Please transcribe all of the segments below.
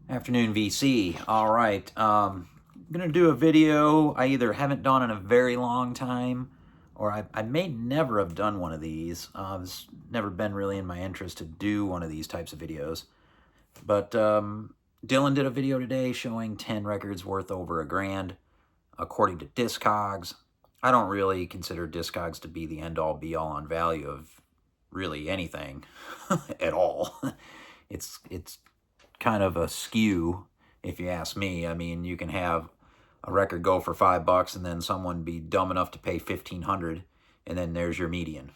Afternoon VC. All right. I'm going to do a video I either haven't done in a very long time or I may never have done one of these. It's never been really in my interest to do one of these types of videos. But Dylan did a video today showing 10 records worth over $1,000 according to Discogs. I don't really consider Discogs to be the end-all be-all on value of really anything at all. It's kind of a skew, if you ask me. I mean, you can have a record go for $5 and then someone be dumb enough to pay $1,500, and then there's your median.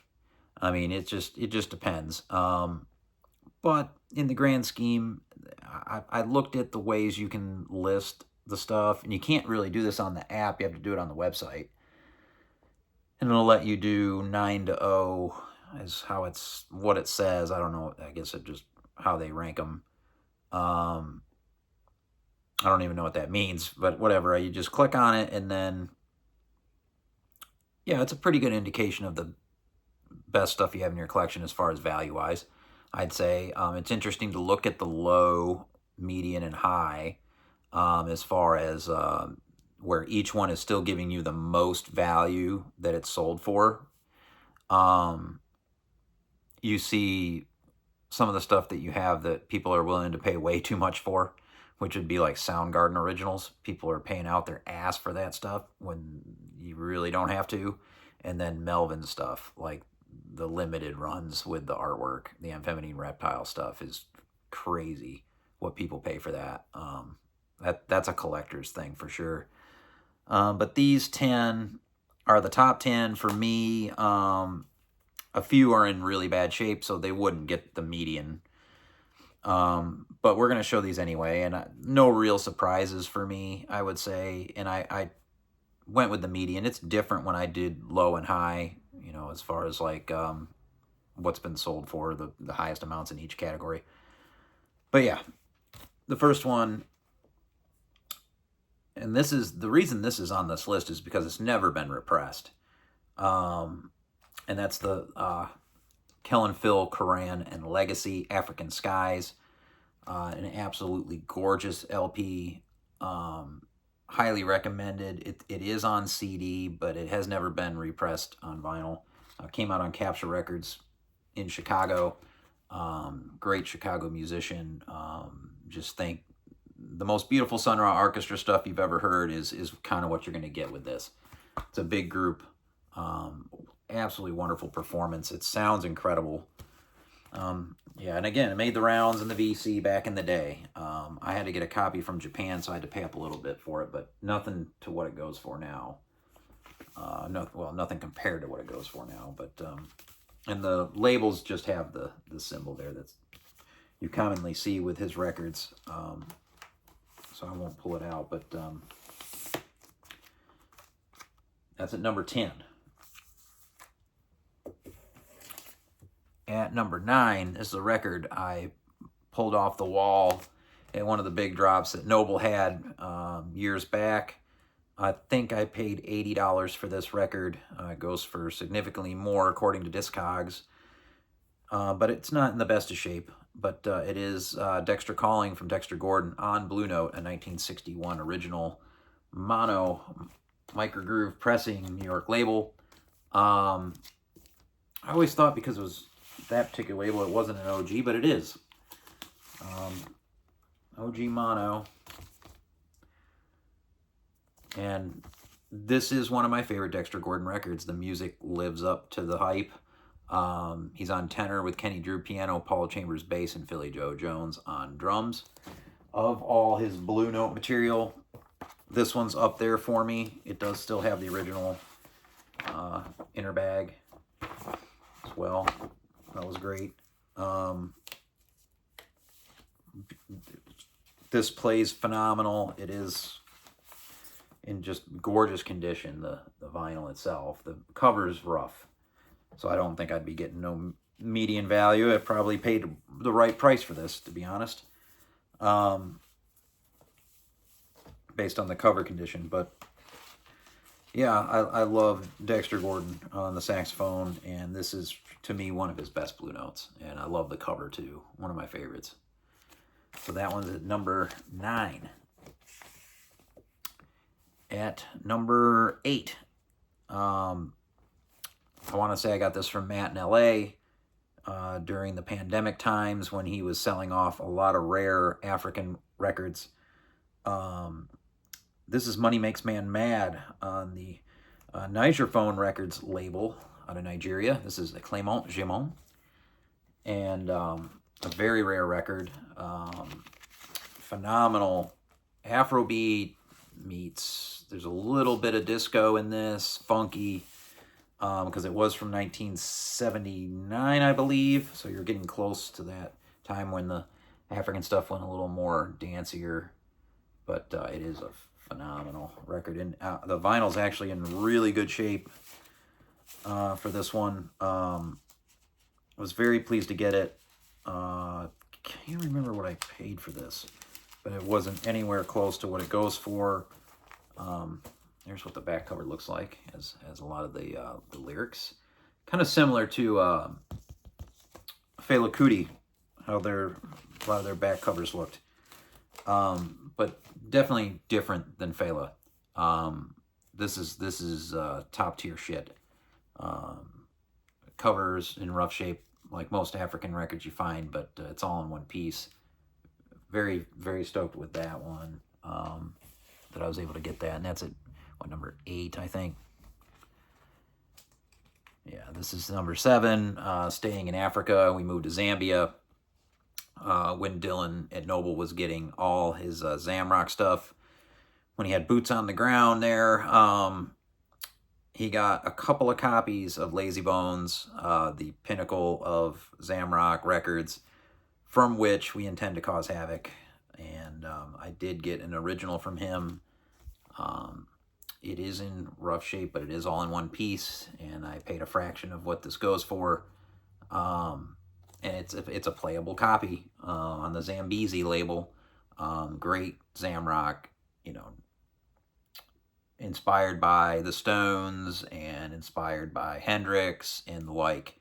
I mean, it just depends. But in the grand scheme, I looked at the ways you can list the stuff, and you can't really do this on the app. You have to do it on the website, and it'll let you do 9 to 0 is how it's what it says. I don't know. I guess it just how they rank them. I don't even know what that means, but whatever. You just click on it, and then, yeah, it's a pretty good indication of the best stuff you have in your collection as far as value-wise, I'd say. It's interesting to look at the low, median, and high as far as where each one is still giving you the most value that it's sold for. You see some of the stuff that you have that people are willing to pay way too much for, which would be like Soundgarden originals. People are paying out their ass for that stuff when you really don't have to. And then Melvin stuff, like the limited runs with the artwork, the Amphetamine Reptile stuff is crazy what people pay for that. That's a collector's thing for sure. But these 10 are the top 10 for me. A few are in really bad shape, so they wouldn't get the median. But we're going to show these anyway, and no real surprises for me, I would say. And I went with the median. It's different when I did low and high, you know, as far as like what's been sold for, the highest amounts in each category. But yeah, the first one, and this is the reason this is on this list is because it's never been repressed. And that's the Kellen Phil Koran and Legacy African Skies. An absolutely gorgeous LP. Highly recommended. It is on CD, but it has never been repressed on vinyl. Came out on Capture Records in Chicago. Great Chicago musician. Just think the most beautiful Sun Ra Orchestra stuff you've ever heard is kind of what you're going to get with this. It's a big group. Absolutely wonderful performance. It sounds incredible. Yeah, and again, it made the rounds in the VC back in the day. I had to get a copy from Japan, so I had to pay up a little bit for it, but nothing to what it goes for now. Nothing compared to what it goes for now. But and the labels just have the symbol there that you commonly see with his records. So I won't pull it out, but that's at number 10. At number 9 is the record I pulled off the wall at one of the big drops that Noble had years back. I think I paid $80 for this record. It goes for significantly more according to Discogs. But it's not in the best of shape. But it is Dexter Calling from Dexter Gordon on Blue Note, a 1961 original mono microgroove pressing New York label. I always thought because it was that particular label, it wasn't an OG, but it is. OG mono. And this is one of my favorite Dexter Gordon records. The music lives up to the hype. He's on tenor with Kenny Drew piano, Paul Chambers bass, and Philly Joe Jones on drums. Of all his Blue Note material, this one's up there for me. It does still have the original inner bag as well. That was great. This plays phenomenal. It is in just gorgeous condition, the vinyl itself. The cover's rough, so I don't think I'd be getting no median value. I probably paid the right price for this, to be honest, based on the cover condition. But yeah, I love Dexter Gordon on the saxophone, and this is, to me, one of his best Blue Notes. And I love the cover, too. One of my favorites. So that one's at number 9. At number 8, I want to say I got this from Matt in LA during the pandemic times when he was selling off a lot of rare African records. This is Money Makes Man Mad on the Nigerphone Records label out of Nigeria. This is the Clément Gimon. And a very rare record. Phenomenal Afrobeat meets, there's a little bit of disco in this, funky, because it was from 1979, I believe. So you're getting close to that time when the African stuff went a little more dancier. But it is a phenomenal record. And the vinyl's actually in really good shape for this one. Was very pleased to get it. Can't remember what I paid for this, but it wasn't anywhere close to what it goes for. Here's what the back cover looks like, as a lot of the lyrics. Kind of similar to Fela Kuti, how a lot of their back covers looked. But definitely different than Fela. This is top tier shit. Covers in rough shape, like most African records you find, but it's all in one piece. Very, very stoked with that one, that I was able to get that. And that's at, what, number 8, I think? Yeah, this is number 7, staying in Africa. We moved to Zambia when Dylan at Noble was getting all his Zamrock stuff. When he had boots on the ground there, he got a couple of copies of Lazy Bones, the pinnacle of Zamrock records, from which we intend to cause havoc. And I did get an original from him. It is in rough shape, but it is all in one piece, and I paid a fraction of what this goes for. And it's a playable copy on the Zambezi label. Great Zamrock, you know, inspired by the Stones and inspired by Hendrix and the like.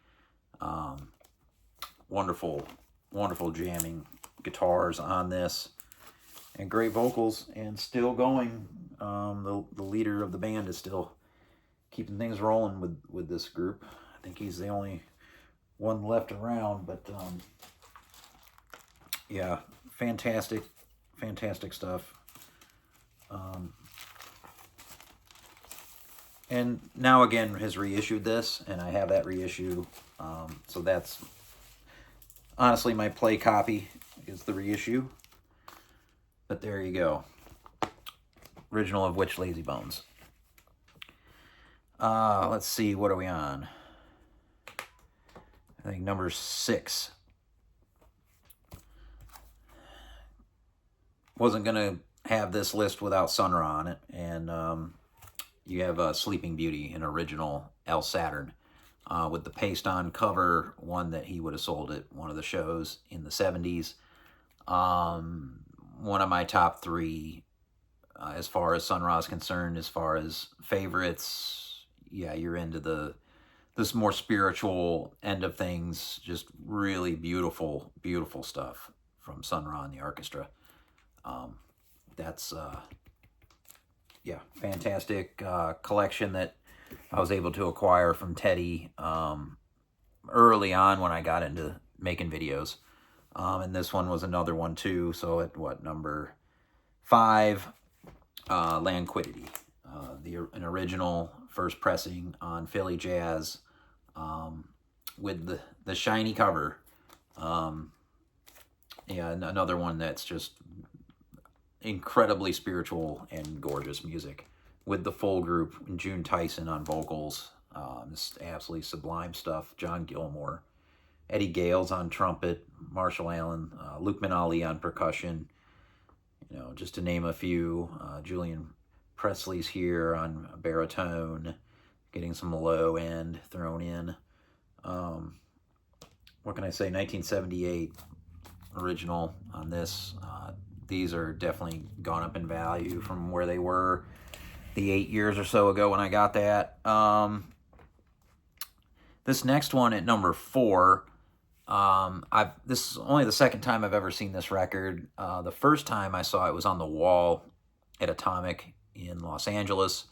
Wonderful, wonderful jamming guitars on this, and great vocals, and still going. The leader of the band is still keeping things rolling with this group. I think he's the only one left around, but yeah, fantastic stuff. And now again has reissued this, and I have that reissue. So that's honestly my play copy is the reissue. But there you go. Original of which Lazy Bones. Let's see, what are we on? I think number 6. Wasn't gonna have this list without Sun Ra on it, and you have Sleeping Beauty, an original El Saturn, with the paste-on cover, one that he would have sold at one of the shows in the 70s. One of my top 3, as far as Sun Ra is concerned, as far as favorites. Yeah, you're into this more spiritual end of things. Just really beautiful, beautiful stuff from Sun Ra and the orchestra. That's yeah, fantastic collection that I was able to acquire from Teddy early on when I got into making videos. And this one was another one too. So at what, number 5, Languidity, an original first pressing on Philly Jazz, with the shiny cover. Yeah, another one that's just incredibly spiritual and gorgeous music, with the full group, June Tyson on vocals. Just absolutely sublime stuff. John Gilmore, Eddie Gales on trumpet, Marshall Allen, Luke Manali on percussion, you know, just to name a few. Julian Presley's here on baritone, getting some low end thrown in. What can I say? 1978 original on this. These are definitely gone up in value from where they were the 8 years or so ago when I got that. This next one at number 4, This is only the second time I've ever seen this record. The first time I saw it was on the wall at Atomic in Los Angeles.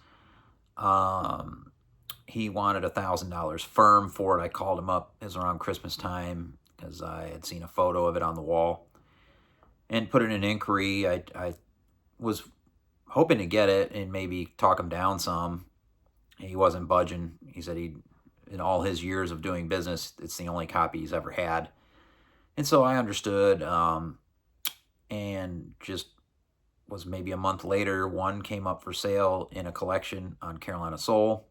He wanted $1,000 firm for it. I called him up. It was around Christmas time because I had seen a photo of it on the wall and put in an inquiry. I was hoping to get it and maybe talk him down some. He wasn't budging. He said in all his years of doing business, it's the only copy he's ever had. And so I understood, and just was maybe a month later, one came up for sale in a collection on Carolina Soul.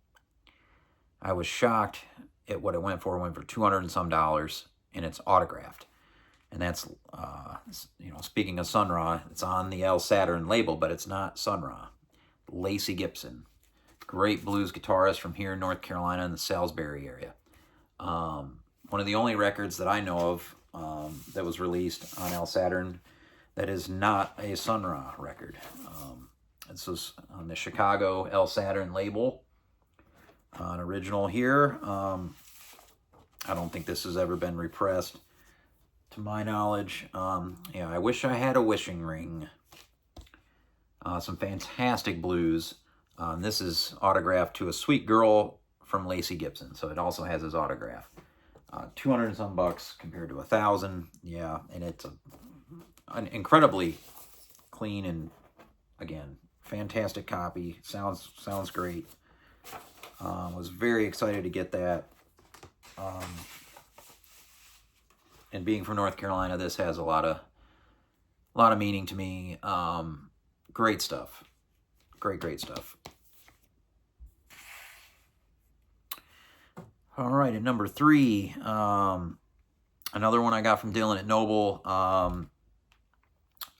I was shocked at what it went for. It went for $200 and some, and it's autographed. And that's, speaking of Sun Ra, it's on the El Saturn label, but it's not Sun Ra. Lacey Gibson, great blues guitarist from here in North Carolina in the Salisbury area. One of the only records that I know of that was released on El Saturn that is not a Sun Ra record. This was on the Chicago El Saturn label, an original here. I don't think this has ever been repressed, to my knowledge. Yeah, I wish I had a wishing ring. Some fantastic blues. This is autographed to a sweet girl from Lacey Gibson, so it also has his autograph. 200 and some bucks compared to 1,000. Yeah, and it's an incredibly clean and, again, fantastic copy. Sounds great. Was very excited to get that. And being from North Carolina, this has a lot of meaning to me. Great stuff. Great stuff. All right, at number 3, another one I got from Dylan at Noble.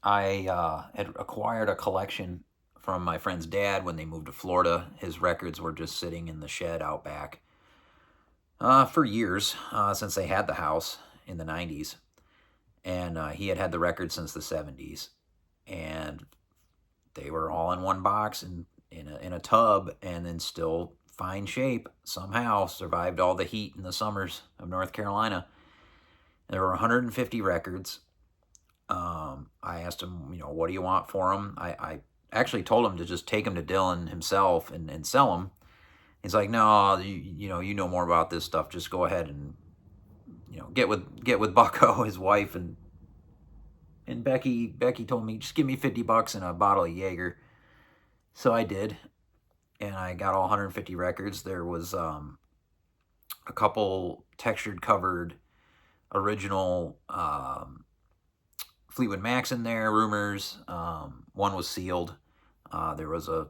I had acquired a collection from my friend's dad when they moved to Florida. His records were just sitting in the shed out back for years, since they had the house in the 90s. And he had the records since the 70s. And they were all in one box and in a tub, and then still fine shape, somehow survived all the heat in the summers of North Carolina. There were 150 records. I asked him, what do you want for them? I actually told him to just take them to Dylan himself and sell them. He's like, no, you know more about this stuff. Just go ahead and, get with Bucko, his wife, and Becky told me, just give me $50 and a bottle of Jaeger. So I did. And I got all 150 records. There was a couple textured covered original Fleetwood Macs in there, Rumors. One was sealed. There was a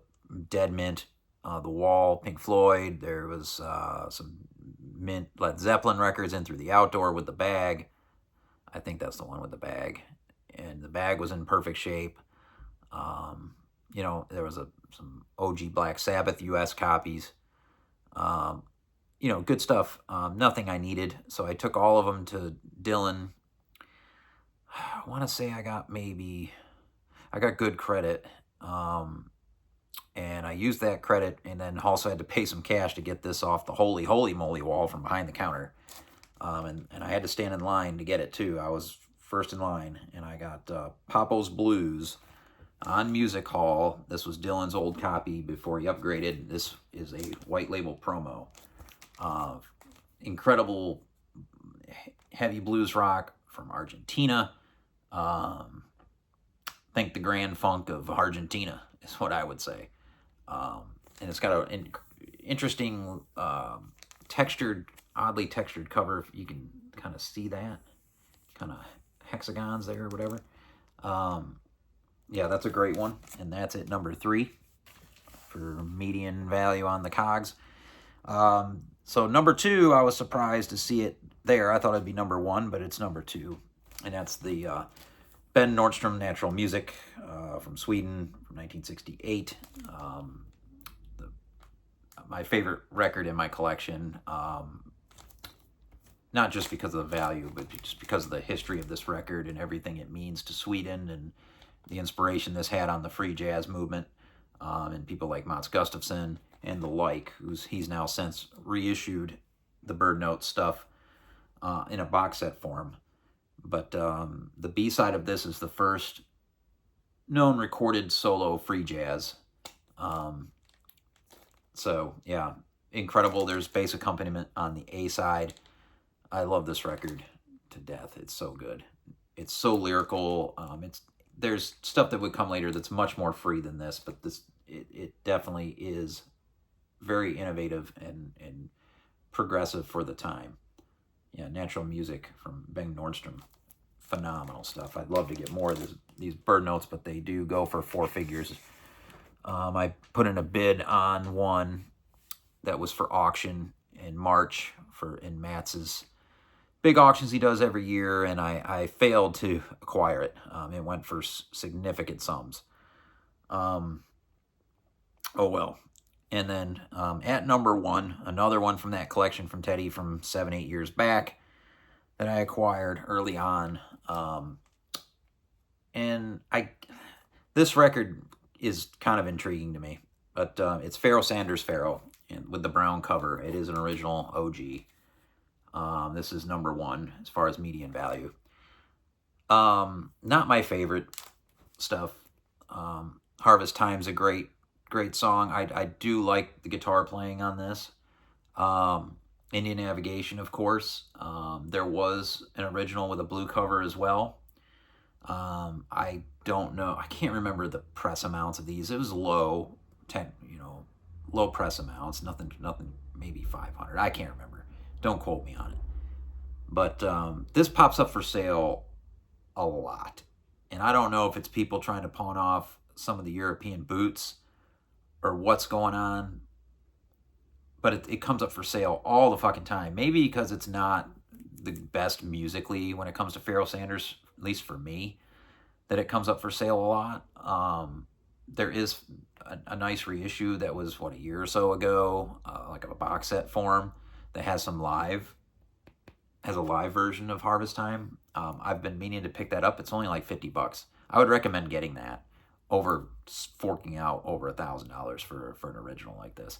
Dead Mint, The Wall, Pink Floyd. There was some mint Led Zeppelin records in Through the Outdoor with the bag. I think that's the one with the bag. And the bag was in perfect shape. There was some OG Black Sabbath US copies. Good stuff. Nothing I needed. So I took all of them to Dylan. I want to say I got good credit. And I used that credit and then also had to pay some cash to get this off the holy moly wall from behind the counter. And I had to stand in line to get it too. I was first in line, and I got Papo's Blues on Music Hall. This was Dylan's old copy before he upgraded. This is a white label promo. Incredible heavy blues rock from Argentina. Think the Grand Funk of Argentina is what I would say. And it's got an interesting oddly textured cover. If you can kind of see that. Kind of hexagons there or whatever. Yeah, that's a great one. And that's at number 3 for median value on the Cogs. So number 2, I was surprised to see it there. I thought it'd be number 1, but it's number 2. And that's the Ben Nordstrom Natural Music from Sweden from 1968. My favorite record in my collection. Not just because of the value, but just because of the history of this record and everything it means to Sweden and the inspiration this had on the free jazz movement, and people like Mats Gustafsson and the like, he's now since reissued the Bird Note stuff. in a box set form. But the B-side of this is the first known recorded solo free jazz. So, yeah, incredible. There's bass accompaniment on the A side. I love this record to death. It's so good. It's so lyrical. There's stuff that would come later that's much more free than this, but it definitely is very innovative and progressive for the time. Yeah, Natural Music from Ben Nordstrom. Phenomenal stuff. I'd love to get more of these bird notes, but they do go for 4 figures. I put in a bid on one that was for auction in March in Matz's big auctions he does every year, and I failed to acquire it. It went for significant sums. Oh well. And then at number 1, another one from that collection from Teddy from 7-8 years back that I acquired early on. And this record is kind of intriguing to me, but it's Pharoah Sanders' Pharoah, and with the brown cover. It is an original OG. This is number 1 as far as median value. Not my favorite stuff. Harvest Time's a great song. I do like the guitar playing on this. Indian Navigation, of course. There was an original with a blue cover as well. I don't know. I can't remember the press amounts of these. It was low, low press amounts. Nothing. Maybe 500. I can't remember. Don't quote me on it. But this pops up for sale a lot, and I don't know if it's people trying to pawn off some of the European boots or what's going on. But it comes up for sale all the fucking time. Maybe because it's not the best musically when it comes to Pharoah Sanders, at least for me, that it comes up for sale a lot. There is a nice reissue that was, a year or so ago, like a box set form that has a live version of Harvest Time. I've been meaning to pick that up. It's only like $50. I would recommend getting that over forking out over $1,000 for an original like this.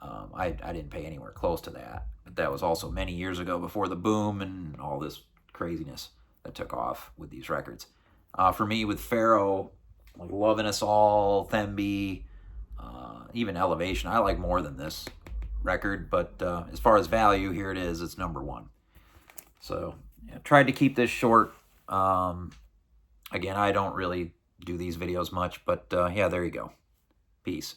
I didn't pay anywhere close to that, but that was also many years ago before the boom and all this craziness that took off with these records. For me, with Pharoah, like Loving Us All, Themby, even Elevation, I like more than this record, but as far as value, here it is. It's number 1. So, yeah, tried to keep this short. Again, I don't really do these videos much, but yeah, there you go. Peace.